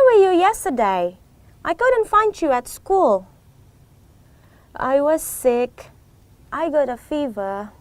were you yesterday? I couldn't find you at school. I was sick. I got a fever.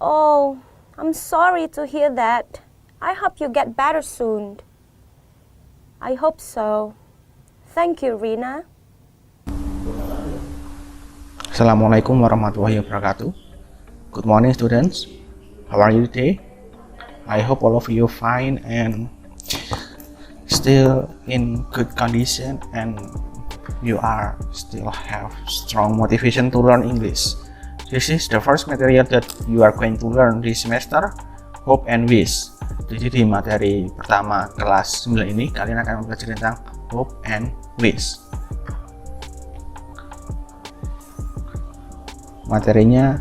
Oh, I'm sorry to hear that. I hope you get better soon. I hope so. Thank you, Rina. Assalamualaikum warahmatullahi wabarakatuh. Good morning, students. How are you today? I hope all of you fine and still in good condition, and you are still have strong motivation to learn English. This is the first material that you are going to learn this semester, Hope and Wish. Jadi di materi pertama kelas 9 ini kalian akan mempelajari tentang Hope and Wish. Materinya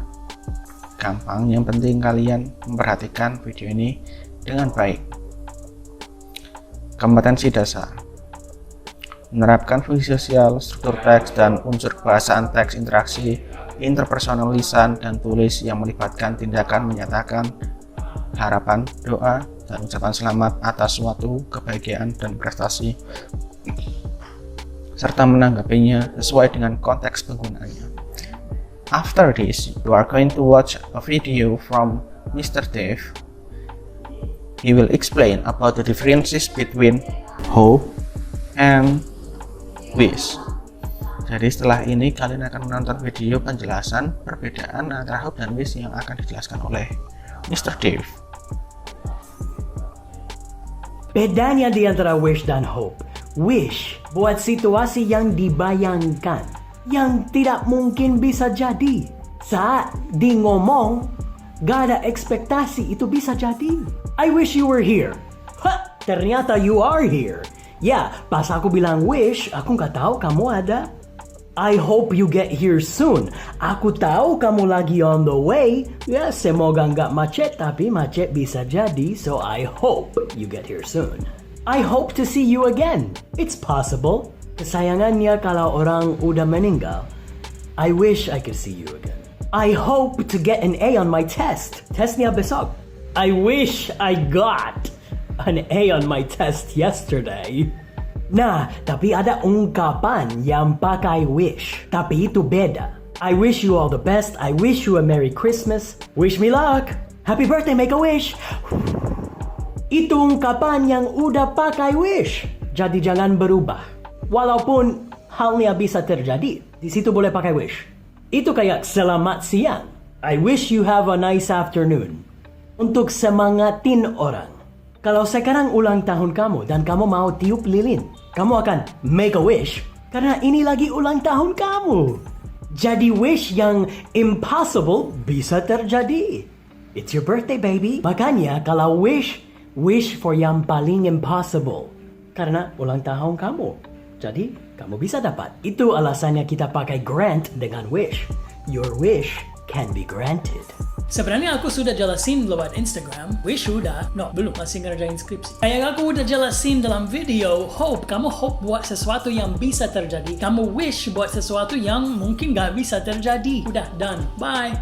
gampang, yang penting kalian memperhatikan video ini dengan baik. Kompetensi dasar: menerapkan fungsi sosial, struktur teks, dan unsur kebahasaan teks, interaksi interpersonal lisan dan tulis yang melibatkan tindakan menyatakan harapan, doa, dan ucapan selamat atas suatu kebahagiaan dan prestasi, serta menanggapinya sesuai dengan konteks penggunaannya. After this, you are going to watch a video from Mr. Dave. He will explain about the differences between hope and wish. Jadi setelah ini kalian akan menonton video penjelasan perbedaan antara hope dan wish yang akan dijelaskan oleh Mr. Dave. Bedanya di antara wish dan hope. Wish buat situasi yang dibayangkan, yang tidak mungkin bisa jadi. Saat di ngomong, gak ada ekspektasi itu bisa jadi. I wish you were here. Hah, ternyata you are here. Ya, pas aku bilang wish, aku gak tahu kamu ada. I hope you get here soon. Aku tahu kamu lagi on the way. Ya, semoga gak macet, tapi macet bisa jadi. So I hope you get here soon. I hope to see you again. It's possible. Kesayangannya kalau orang udah meninggal. I wish I could see you again. I hope to get an A on my test. Testnya besok. I wish I got an A on my test yesterday. Nah, tapi ada ungkapan yang pakai wish. Tapi itu beda. I wish you all the best. I wish you a Merry Christmas. Wish me luck. Happy birthday, make a wish. Itu ungkapan yang udah pakai wish. Jadi jangan berubah. Walaupun halnya bisa terjadi, di situ boleh pakai wish. Itu kayak selamat siang. I wish you have a nice afternoon. Untuk semangatin orang. Kalau sekarang ulang tahun kamu dan kamu mau tiup lilin, kamu akan make a wish karena ini lagi ulang tahun kamu. Jadi wish yang impossible bisa terjadi. It's your birthday, baby. Makanya kalau wish for yang paling impossible. Karena ulang tahun kamu. Jadi, kamu bisa dapat. Itu alasannya kita pakai grant dengan wish. Your wish can be granted. Sebenarnya aku sudah jelasin lewat Instagram. Wish udah. No, belum. Masih ngerjain skripsi. Kayak aku udah jelasin dalam video. Hope. Kamu hope buat sesuatu yang bisa terjadi. Kamu wish buat sesuatu yang mungkin gak bisa terjadi. Udah, done. Bye.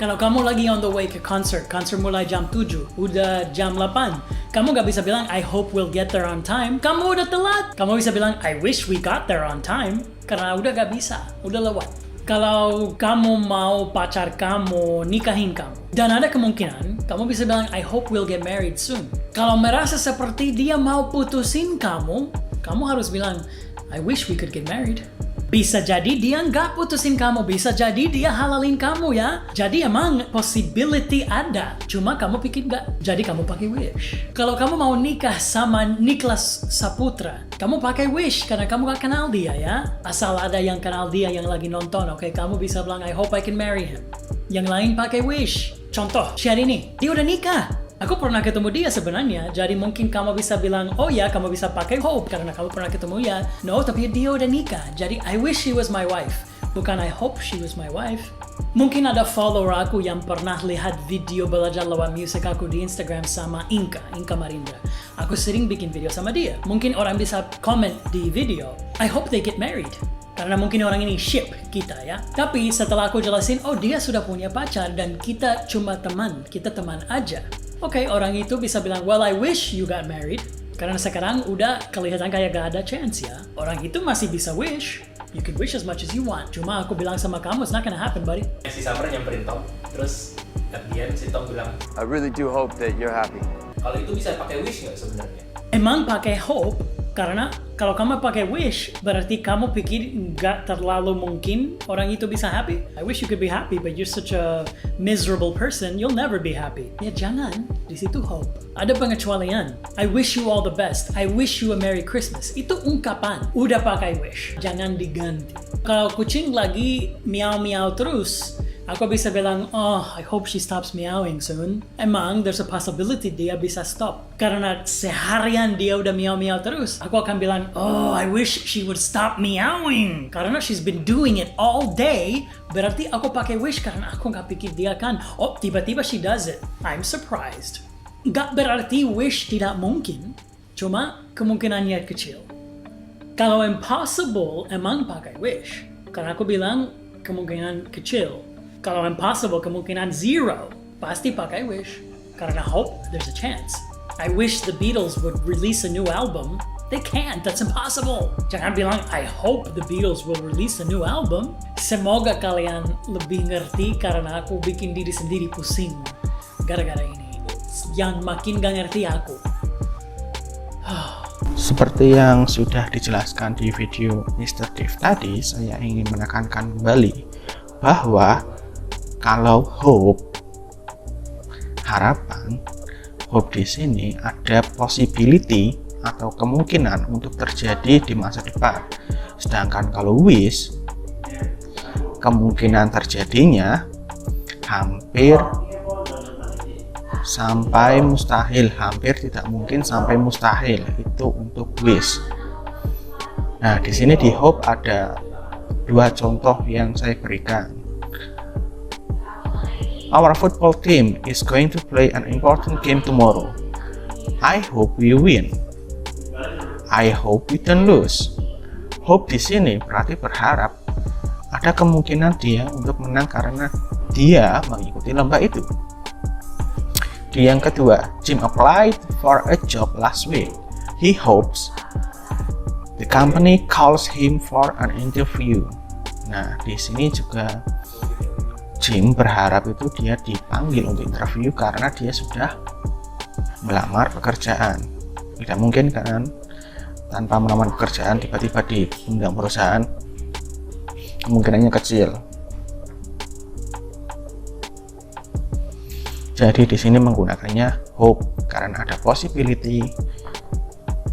Kalau kamu lagi on the way ke konser mulai jam 7, udah jam 8, kamu gak bisa bilang, I hope we'll get there on time. Kamu udah telat. Kamu bisa bilang, I wish we got there on time. Karena udah gak bisa, udah lewat. Kalau kamu mau pacar kamu nikahin kamu, dan ada kemungkinan, kamu bisa bilang, I hope we'll get married soon. Kalau merasa seperti dia mau putusin kamu, kamu harus bilang, I wish we could get married. Bisa jadi dia nggak putusin kamu, bisa jadi dia halalin kamu ya. Jadi emang possibility ada, cuma kamu pikir nggak. Jadi kamu pakai wish. Kalau kamu mau nikah sama Nicholas Saputra, kamu pakai wish karena kamu gak kenal dia ya. Asal ada yang kenal dia yang lagi nonton, oke, kamu bisa bilang I hope I can marry him. Yang lain pakai wish. Contoh, Syahrini, dia udah nikah. Aku pernah ketemu dia sebenarnya, jadi mungkin kamu bisa bilang, oh ya, kamu bisa pakai hope karena kamu pernah ketemu ya. No, tapi dia udah nikah, jadi I wish she was my wife. Bukan I hope she was my wife. Mungkin ada follower aku yang pernah lihat video belajar lewat musik aku di Instagram sama Inka Marindra. Aku sering bikin video sama dia. Mungkin orang bisa komen di video, I hope they get married. Karena mungkin orang ini ship kita ya. Tapi setelah aku jelasin, oh dia sudah punya pacar dan kita cuma teman, kita teman aja. Oke, orang itu bisa bilang, well I wish you got married. Karena sekarang udah kelihatan kayak gak ada chance ya. Orang itu masih bisa wish. You can wish as much as you want. Cuma aku bilang sama kamu, it's not gonna happen, buddy. Si Summer nyamperin Tom, terus at the end si Tom bilang, I really do hope that you're happy. kalau itu bisa pakai wish nggak sebenarnya? Emang pakai hope, karena kalau kamu pakai wish, berarti kamu pikir nggak terlalu mungkin orang itu bisa happy. I wish you could be happy, but you're such a miserable person, you'll never be happy. Ya jangan, di situ hope. Ada pengecualian. I wish you all the best. I wish you a Merry Christmas. Itu ungkapan. Udah pakai wish. Jangan diganti. Kalau kucing lagi miau-miau terus, aku bisa bilang, oh, I hope she stops meowing soon. Emang, there's a possibility dia bisa stop. Karena seharian dia udah meow-meow terus. Aku akan bilang, oh, I wish she would stop meowing. Karena she's been doing it all day. Berarti aku pakai wish karena aku nggak pikir dia akan, oh, tiba-tiba she does it. I'm surprised. Nggak berarti wish tidak mungkin. Cuma kemungkinannya kecil. Kalau impossible, emang pakai wish. Karena aku bilang, kemungkinan kecil. Kalau impossible, kemungkinan 0. Pasti pakai wish. Karena hope, there's a chance. I wish the Beatles would release a new album. They can't, that's impossible. Jangan bilang, I hope the Beatles will release a new album. Semoga kalian lebih ngerti karena aku bikin diri sendiri pusing. Gara-gara ini. Yang makin gak ngerti aku. Seperti yang sudah dijelaskan di video Mr. Dave tadi, saya ingin menekankan kembali bahwa kalau hope, harapan, hope di sini ada possibility atau kemungkinan untuk terjadi di masa depan. Sedangkan kalau wish, kemungkinan terjadinya hampir sampai mustahil, hampir tidak mungkin sampai mustahil. Itu untuk wish. Nah, di sini di hope ada 2 contoh yang saya berikan. Our football team is going to play an important game tomorrow. I hope we win. I hope we don't lose. Hope di sini berarti berharap. Ada kemungkinan dia untuk menang karena dia mengikuti lomba itu. Di yang kedua, Jim applied for a job last week. He hopes the company calls him for an interview. Nah, di sini juga Jim berharap itu dia dipanggil untuk interview karena dia sudah melamar pekerjaan. Tidak mungkin kan tanpa melamar pekerjaan tiba-tiba diundang perusahaan, kemungkinannya kecil. Jadi di sini menggunakannya hope karena ada possibility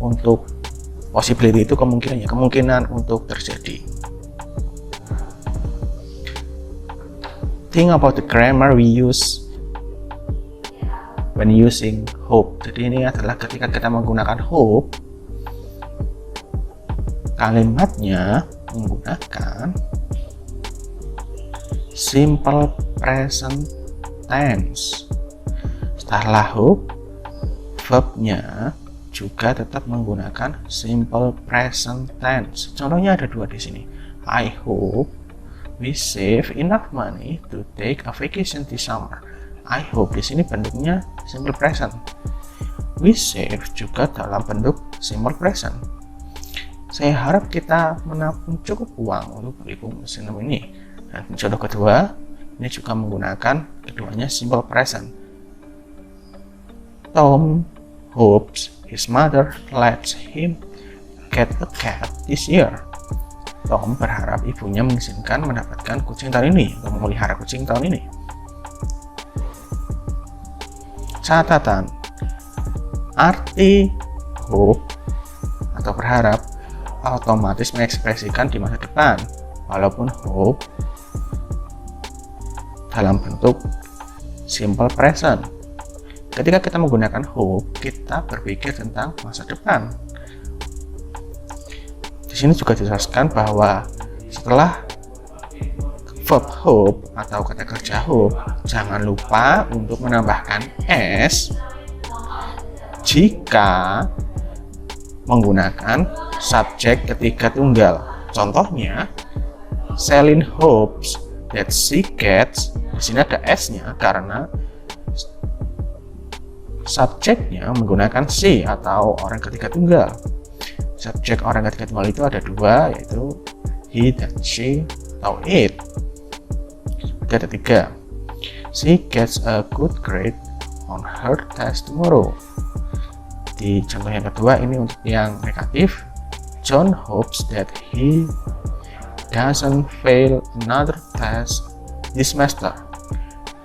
untuk possibility itu kemungkinan untuk terjadi. Think about the grammar we use when using hope. Jadi ini adalah ketika kita menggunakan hope, kalimatnya menggunakan simple present tense. Setelah hope, verbnya juga tetap menggunakan simple present tense. Contohnya ada 2 di sini. I hope we save enough money to take a vacation this summer. I hope di sini bentuknya simple present. We save juga dalam bentuk simple present. Saya harap kita menabung cukup uang untuk beli mesin ini. Dan contoh kedua, ini juga menggunakan keduanya simple present. Tom hopes his mother lets him get a cat this year. Tom berharap ibunya mengizinkan mendapatkan kucing tahun ini, atau memelihara kucing tahun ini. Catatan, arti hope atau berharap otomatis mengekspresikan di masa depan, walaupun hope dalam bentuk simple present. Ketika kita menggunakan hope, kita berpikir tentang masa depan. Di sini juga dijelaskan bahwa setelah verb hope atau kata kerja hope, jangan lupa untuk menambahkan s jika menggunakan subjek ketiga tunggal. Contohnya, Celine hopes that she gets, di sini ada s-nya karena Subjeknya menggunakan she atau orang ketiga tunggal. Subjek orang ketiga tunggal itu ada dua, yaitu he dan she atau it. Ada tiga. She gets a good grade on her test tomorrow. Di contoh yang kedua ini untuk yang negatif. John hopes that he doesn't fail another test this semester.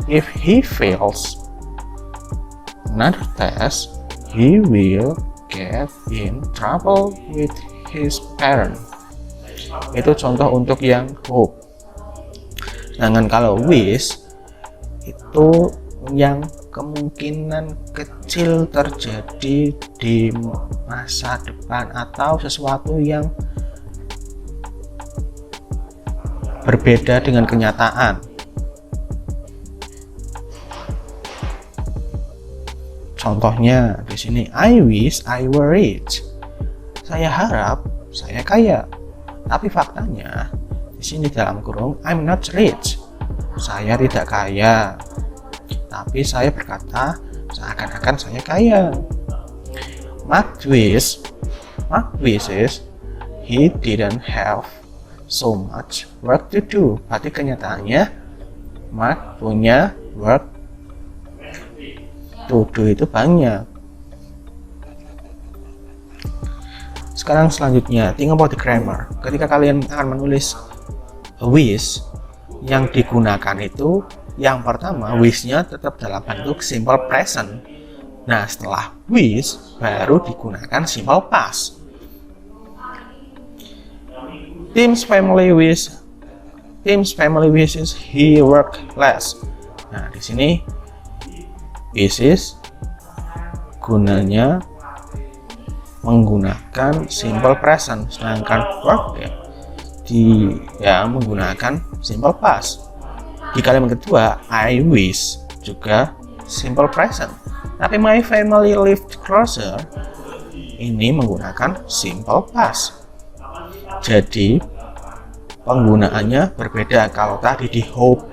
If he fails another test, he will get in trouble with his parents. Itu contoh untuk yang hope. Sedangkan kalau wish itu yang kemungkinan kecil terjadi di masa depan atau sesuatu yang berbeda dengan kenyataan. Contohnya di sini, I wish I were rich. Saya harap saya kaya. Tapi faktanya di sini dalam kurung I'm not rich. Saya tidak kaya. Tapi saya berkata seakan-akan saya kaya. Mark wishes he didn't have so much work to do. Berarti kenyataannya Mark punya work to do itu banyak. Sekarang selanjutnya, think about the grammar. Ketika kalian akan menulis a wish, yang digunakan itu yang pertama wish-nya tetap dalam bentuk simple present. Nah, setelah wish baru digunakan simple past. Tim's family wishes he worked less. Nah, di sini wishes gunanya menggunakan simple present, sedangkan work dia menggunakan simple past. Di kalimat kedua, I wish juga simple present, tapi my family lived closer ini menggunakan simple past. Jadi penggunaannya berbeda. Kalau tadi di hope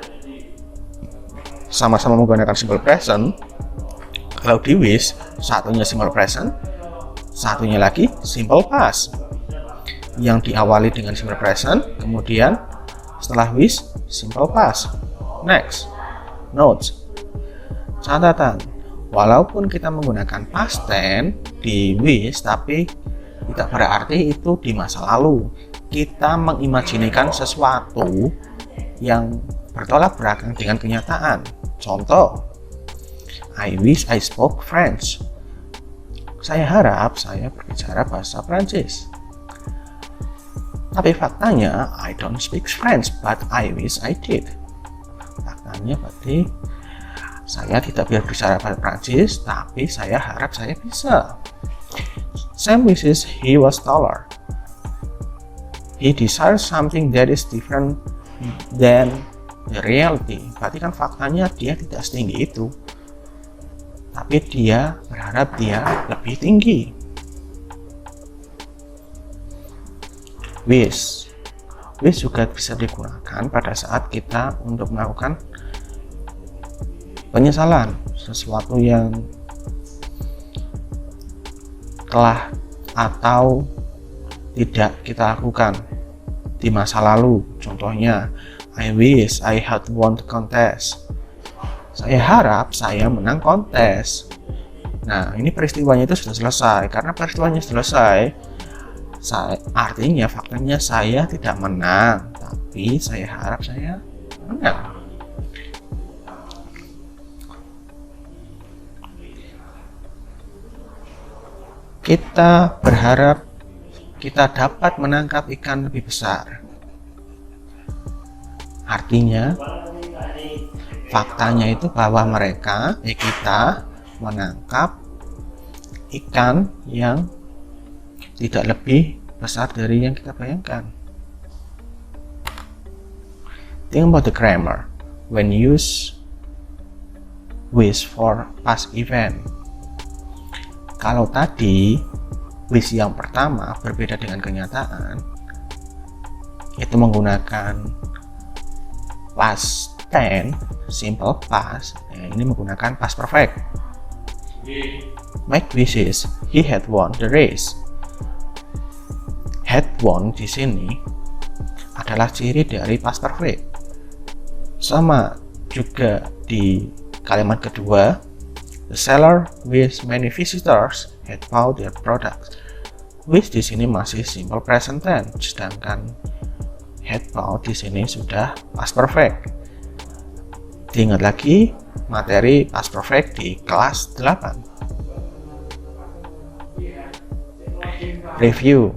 sama-sama menggunakan simple present, kalau di wish satunya simple present, satunya lagi simple past. Yang diawali dengan simple present, kemudian setelah wish simple past. Next, notes. Catatan. Walaupun kita menggunakan past tense di wish, tapi tidak berarti itu di masa lalu. Kita mengimajinasikan sesuatu yang bertolak belakang dengan kenyataan. Contoh, I wish I spoke French. Saya harap saya berbicara bahasa Prancis. Tapi faktanya, I don't speak French, but I wish I did. Faktanya berarti saya tidak berbicara bahasa Prancis, tapi saya harap saya bisa. Sam wishes he was taller. He desires something that is different than the reality. Berarti kan faktanya dia tidak setinggi itu, tapi dia berharap dia lebih tinggi. Wish juga bisa digunakan pada saat kita untuk melakukan penyesalan sesuatu yang telah atau tidak kita lakukan di masa lalu. Contohnya, I wish I had won the contest. Saya harap saya menang kontes. Nah, ini peristiwanya itu sudah selesai. Karena peristiwanya selesai, artinya faktanya saya tidak menang, tapi saya harap saya menang. Kita berharap kita dapat menangkap ikan lebih besar. Artinya, faktanya itu bahwa kita menangkap ikan yang tidak lebih besar dari yang kita bayangkan. Think about the grammar when use wish for past event. Kalau tadi wish yang pertama berbeda dengan kenyataan, itu menggunakan past tense, simple past. Ini menggunakan past perfect. make wishes he had won the race. Had won di sini adalah ciri dari past perfect. Sama juga di kalimat kedua, the seller with many visitors had bought their products. With di sini masih simple present tense, sedangkan had bought di sini sudah past perfect. Diingat lagi materi past perfect di kelas 8. Review.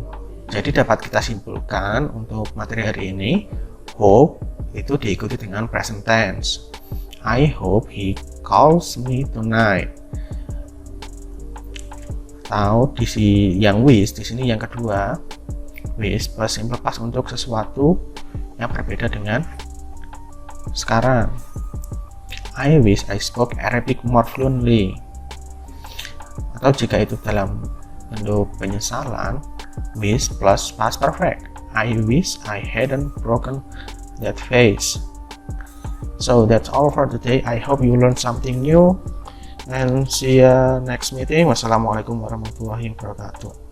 Jadi dapat kita simpulkan untuk materi hari ini, hope itu diikuti dengan present tense. I hope he calls me tonight. Atau yang wish di sini yang kedua, wish plus simple past untuk sesuatu yang berbeda dengan sekarang. I wish I spoke Arabic more fluently. Atau jika itu dalam bentuk penyesalan, wish plus past perfect. I wish I hadn't broken that vase. So that's all for today. I hope you learned something new and see you next meeting. Wassalamualaikum warahmatullahi wabarakatuh.